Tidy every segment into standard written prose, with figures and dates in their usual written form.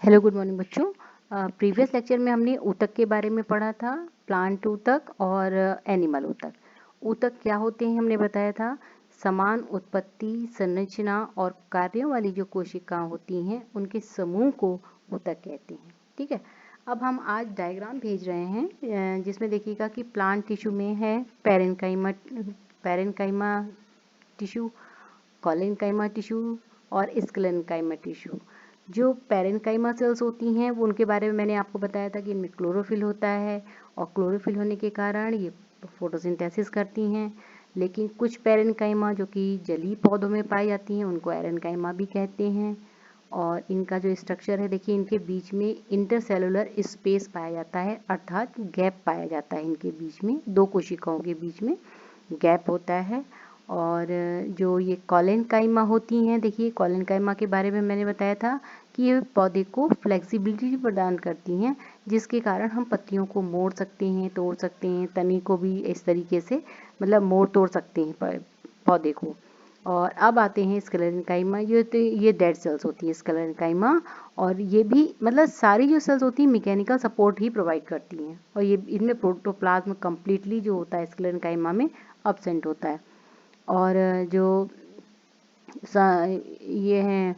Hello good morning बच्चों। Previous lecture में हमने ऊतक के बारे में पढ़ा था, प्लांट ऊतक और एनिमल ऊतक। ऊतक क्या होते हैं हमने बताया था, समान उत्पत्ति, संरचना और कार्यों वाली जो कोशिकाएं होती हैं उनके समूह को ऊतक कहते हैं। ठीक है, अब हम आज डायग्राम भेज रहे हैं जिसमें देखिएगा कि प्लांट टिश्यू में है पैरेन्काइमा टिश्यू, कोलेनकाइमा टिश्यू और स्क्लेरेन्काइमा टिश्यू। जो पैरेन्काइमा सेल्स होती हैं वो उनके बारे में मैंने आपको बताया था कि इनमें क्लोरोफिल होता है और क्लोरोफिल होने के कारण ये फोटोसिंथेसिस करती हैं। लेकिन कुछ पैरेन्काइमा जो कि जलीय पौधों में पाई जाती हैं उनको एरेन्काइमा भी कहते हैं। और इनका जो स्ट्रक्चर है देखिए, इनके बीच में इंटरसेलुलर स्पेस पाया जाता है, अर्थात गैप पाया जाता है। इनके बीच में दो कोशिकाओं के बीच में गैप होता है। और जो ये कोलेनकाइमा होती हैं, देखिए कोलेनकाइमा के बारे में मैंने बताया था कि ये पौधे को फ्लेक्सिबिलिटी प्रदान करती हैं, जिसके कारण हम पत्तियों को मोड़ सकते हैं, तोड़ सकते हैं, तनी को भी इस तरीके से मतलब मोड़ तोड़ सकते हैं पौधे को। और अब आते हैं स्क्लेरेन्काइमा। ये डेड सेल्स होती है स्क्लेरेन्काइमा, और ये भी मतलब सारी जो सेल्स होती हैं मैकेनिकल सपोर्ट ही प्रोवाइड करती हैं। और ये इनमें प्रोटोप्लाज्म कम्प्लीटली जो होता है स्क्लेरेन्काइमा में अब्सेंट होता है। और जो ये हैं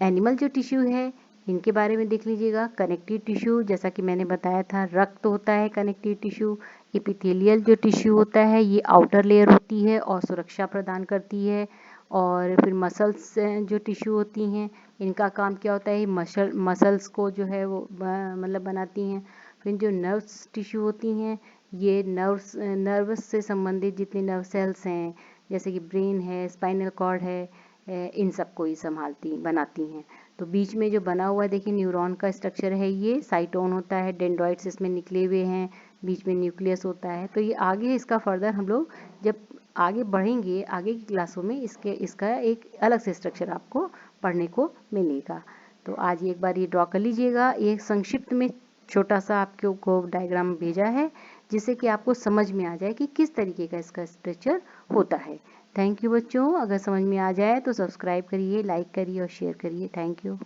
एनिमल जो टिश्यू है इनके बारे में देख लीजिएगा। कनेक्टिव टिश्यू, जैसा कि मैंने बताया था, रक्त होता है कनेक्टिव टिश्यू। एपिथेलियल जो टिश्यू होता है ये आउटर लेयर होती है और सुरक्षा प्रदान करती है। और फिर मसल्स जो टिश्यू होती हैं इनका काम क्या होता है, मसल्स को जो है वो मतलब बनाती हैं। फिर जो नर्व्स टिश्यू होती हैं ये नर्वस से संबंधित जितने नर्व सेल्स हैं, जैसे कि ब्रेन है, स्पाइनल कॉर्ड है, इन सबको ही बनाती हैं। तो बीच में जो बना हुआ है देखिए न्यूरॉन का स्ट्रक्चर है, ये साइटोन होता है, डेंड्राइट्स इसमें निकले हुए हैं, बीच में न्यूक्लियस होता है। तो ये आगे इसका फर्दर हम लोग जब आगे बढ़ेंगे आगे की क्लासों में इसका एक अलग से स्ट्रक्चर आपको पढ़ने को मिलेगा। तो आज एक बार ये ड्रॉ कर लीजिएगा। एक संक्षिप्त में छोटा सा आपको डायग्राम भेजा है जिससे कि आपको समझ में आ जाए कि किस तरीके का इसका स्ट्रक्चर होता है। थैंक यू बच्चों। अगर समझ में आ जाए तो सब्सक्राइब करिए, लाइक करिए और शेयर करिए। Thank you.